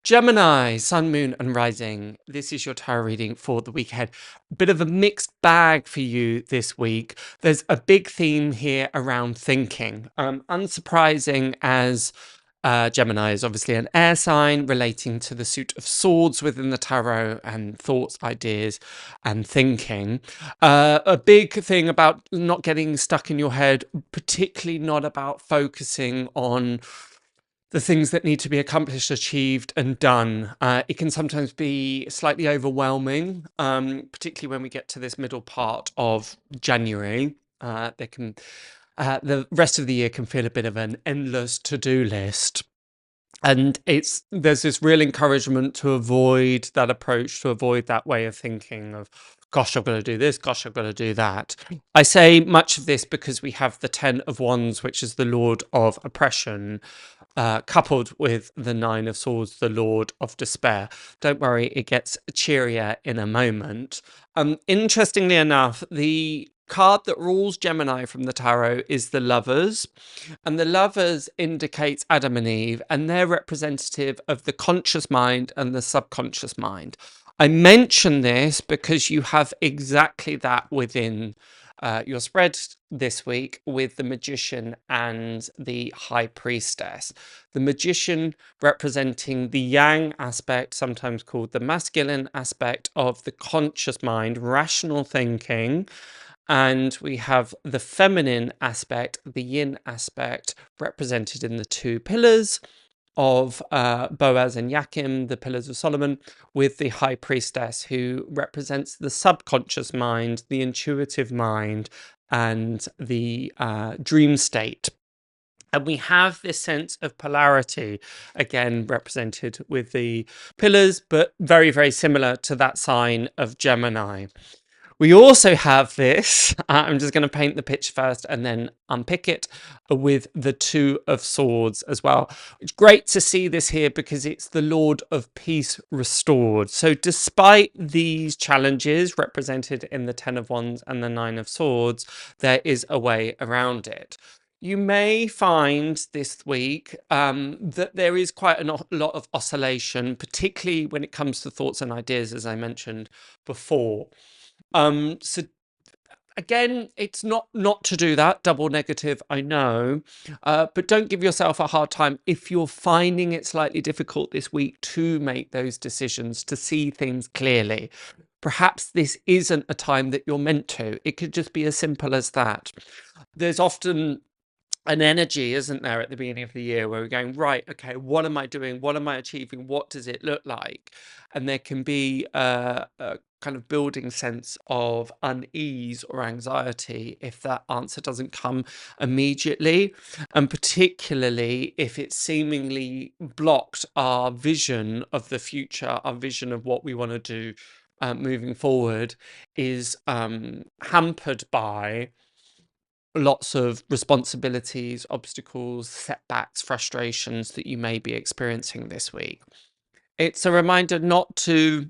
Gemini, Sun, Moon, and Rising. This is your tarot reading for the week ahead. Bit of a mixed bag for you this week. There's a big theme here around thinking. Unsurprising as Gemini is obviously an air sign relating to the suit of swords within the tarot and thoughts, ideas, and thinking. A big thing about not getting stuck in your head, particularly not about focusing on the things that need to be accomplished, achieved, and done. It can sometimes be slightly overwhelming, particularly when we get to this middle part of January. The rest of the year can feel a bit of an endless to-do list. And there's this real encouragement to avoid that approach, to avoid that way of thinking of, gosh, I've got to do this, gosh, I've got to do that. I say much of this because we have the 10 of Wands, which is the Lord of Oppression, coupled with the 9 of Swords, the Lord of Despair. Don't worry, it gets cheerier in a moment. Interestingly enough, the card that rules Gemini from the tarot is the Lovers, and the Lovers indicates Adam and Eve, and they're representative of the conscious mind and the subconscious mind. I mention this because you have exactly that within your spread this week with the Magician and the High Priestess. The Magician representing the yang aspect, sometimes called the masculine aspect of the conscious mind, rational thinking. And we have the feminine aspect, the yin aspect, represented in the two pillars of Boaz and Yakim, the pillars of Solomon, with the High Priestess, who represents the subconscious mind, the intuitive mind, and the dream state. And we have this sense of polarity, again, represented with the pillars, but very, very similar to that sign of Gemini. We also have this, I'm just going to paint the picture first and then unpick it, with the 2 of Swords as well. It's great to see this here because it's the Lord of Peace restored. So despite these challenges represented in the 10 of Wands and the 9 of Swords, there is a way around it. You may find this week that there is quite a lot of oscillation, particularly when it comes to thoughts and ideas, as I mentioned before. So again, it's not to do that, double negative, I know, but don't give yourself a hard time if you're finding it slightly difficult this week to make those decisions, to see things clearly. Perhaps this isn't a time that you're meant to. It could just be as simple as that. There's often an energy, isn't there, at the beginning of the year where we're going, right, okay, what am I doing? What am I achieving? What does it look like? And there can be a kind of building sense of unease or anxiety if that answer doesn't come immediately, and particularly if it seemingly blocked our vision of the future, our vision of what we want to do moving forward is hampered by lots of responsibilities, obstacles, setbacks, frustrations that you may be experiencing this week. It's a reminder not to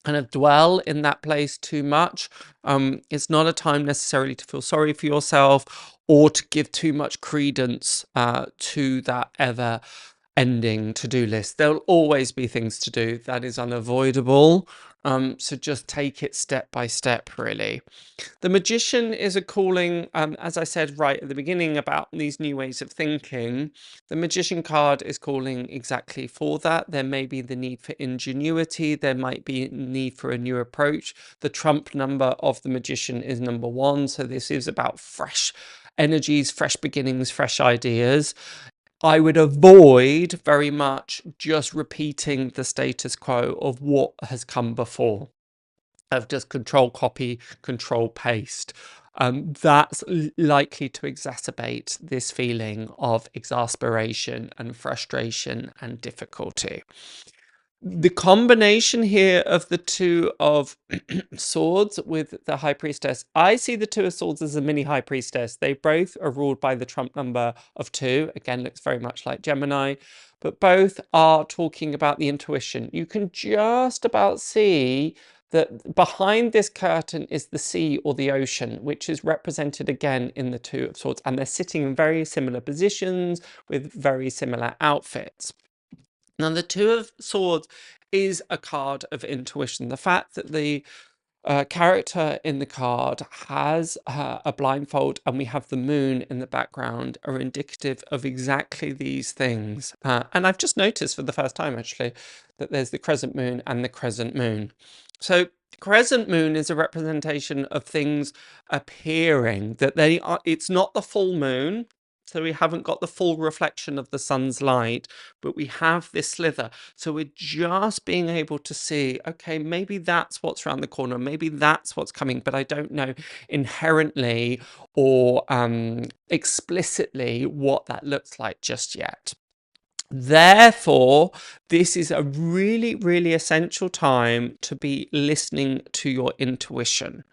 kind of dwell in that place too much. It's not a time necessarily to feel sorry for yourself or to give too much credence to that ever ending to-do list. There'll always be things to do. That is unavoidable. So just take it step by step, really. The Magician is a calling, as I said right at the beginning about these new ways of thinking. The Magician card is calling exactly for that. There may be the need for ingenuity. There might be need for a new approach. The trump number of the Magician is number 1. So this is about fresh energies, fresh beginnings, fresh ideas. I would avoid very much just repeating the status quo of what has come before, of just control, copy, control, paste. That's likely to exacerbate this feeling of exasperation and frustration and difficulty. The combination here of the 2 of Swords with the High Priestess, I see the 2 of Swords as a mini High Priestess. They both are ruled by the trump number of 2. Again, looks very much like Gemini, but both are talking about the intuition. You can just about see that behind this curtain is the sea or the ocean, which is represented again in the 2 of Swords, and they're sitting in very similar positions with very similar outfits. Now, the Two of Swords is a card of intuition. The fact that the character in the card has a blindfold and we have the moon in the background are indicative of exactly these things. And I've just noticed for the first time, actually, that there's the crescent moon and the crescent moon. So crescent moon is a representation of things appearing, that they are, it's not the full moon. So we haven't got the full reflection of the sun's light, but we have this slither. So we're just being able to see, okay, maybe that's what's around the corner, maybe that's what's coming, but I don't know inherently or explicitly what that looks like just yet. Therefore, this is a really, really essential time to be listening to your intuition.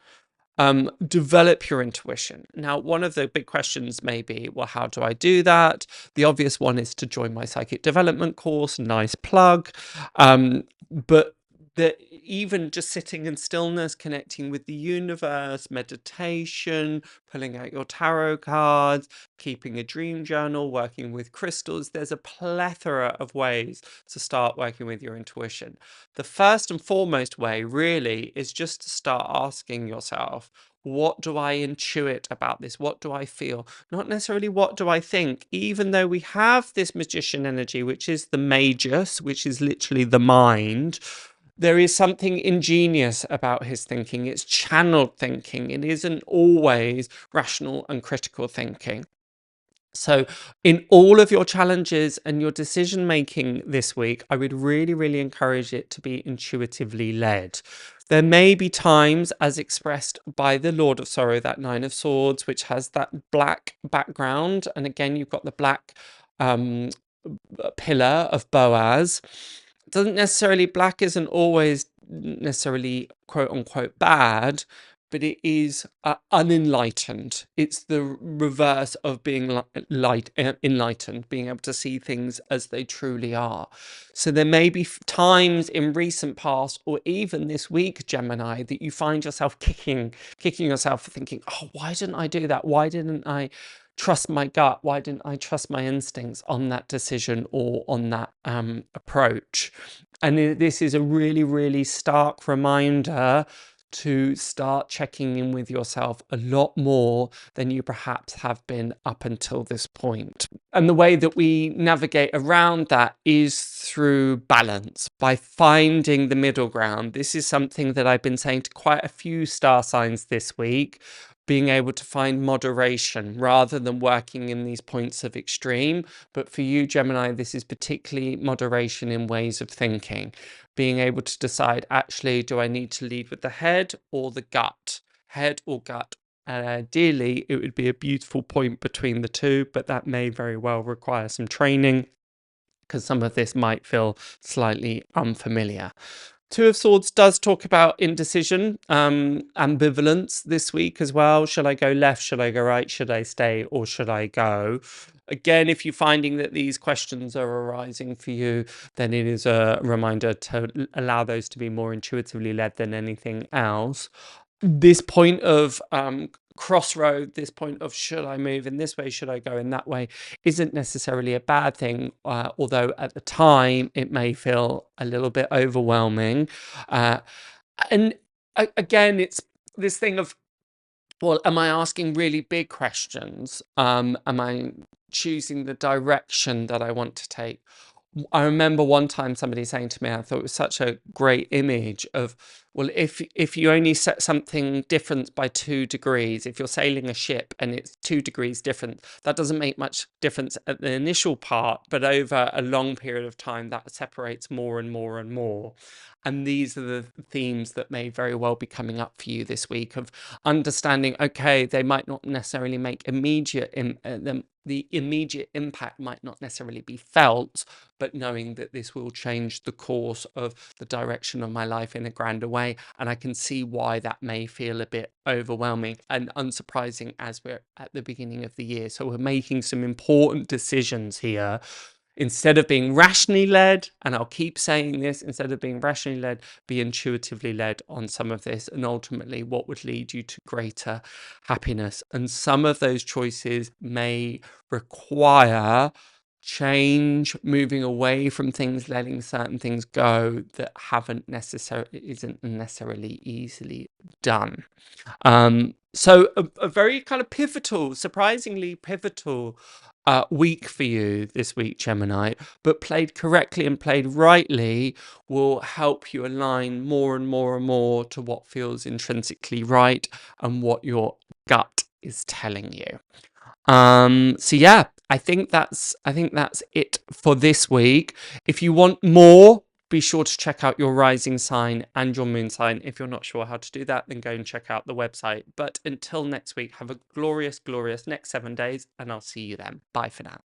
Develop your intuition. Now, one of the big questions may be, well, how do I do that? The obvious one is to join my psychic development course. Nice plug. But even just sitting in stillness, connecting with the universe, meditation, pulling out your tarot cards, keeping a dream journal, working with crystals, there's a plethora of ways to start working with your intuition. The first and foremost way really is just to start asking yourself, what do I intuit about this? What do I feel? Not necessarily what do I think, even though we have this magician energy, which is the magus, which is literally the mind. There is something ingenious about his thinking. It's channeled thinking. It isn't always rational and critical thinking. So in all of your challenges and your decision making this week, I would really, really encourage it to be intuitively led. There may be times, as expressed by the Lord of Sorrow, that Nine of Swords, which has that black background. And again, you've got the black pillar of Boaz. Doesn't necessarily, black isn't always necessarily quote unquote bad, but it is unenlightened. It's the reverse of being enlightened, being able to see things as they truly are. So there may be times in recent past, or even this week, Gemini, that you find yourself kicking yourself for thinking, oh, why didn't I do that? Why didn't I trust my gut? Why didn't I trust my instincts on that decision or on that approach? And this is a really, really stark reminder to start checking in with yourself a lot more than you perhaps have been up until this point. And the way that we navigate around that is through balance, by finding the middle ground. This is something that I've been saying to quite a few star signs this week, being able to find moderation rather than working in these points of extreme. But for you, Gemini, this is particularly moderation in ways of thinking, being able to decide, actually, do I need to lead with the head or the gut? Head or gut? And ideally, it would be a beautiful point between the two, but that may very well require some training because some of this might feel slightly unfamiliar. Two of Swords does talk about indecision, ambivalence this week as well. Should I go left? Should I go right? Should I stay or should I go? Again, if you're finding that these questions are arising for you, then it is a reminder to allow those to be more intuitively led than anything else. This point of crossroad, this point of should I move in this way, should I go in that way, isn't necessarily a bad thing, although at the time it may feel a little bit overwhelming. And again, it's this thing of, well, am I asking really big questions? Am I choosing the direction that I want to take? I remember one time somebody saying to me, I thought it was such a great image of, well, if you only set something different by 2 degrees, if you're sailing a ship and it's 2 degrees different, that doesn't make much difference at the initial part, but over a long period of time, that separates more and more and more. And these are the themes that may very well be coming up for you this week, of understanding, okay, they might not necessarily make immediate, the immediate impact might not necessarily be felt, but knowing that this will change the course of the direction of my life in a grander way. And I can see why that may feel a bit overwhelming and unsurprising as we're at the beginning of the year. So we're making some important decisions here. Instead of being rationally led, and I'll keep saying this, instead of being rationally led, be intuitively led on some of this, and ultimately what would lead you to greater happiness. And some of those choices may require change, moving away from things, letting certain things go that isn't necessarily easily done. So a very kind of pivotal, surprisingly pivotal week for you this week, Gemini, but played correctly and played rightly will help you align more and more and more to what feels intrinsically right and what your gut is telling you. So yeah, I think that's it for this week. If you want more, be sure to check out your rising sign and your moon sign. If you're not sure how to do that, then go and check out the website. But until next week, have a glorious, glorious next 7 days, and I'll see you then. Bye for now.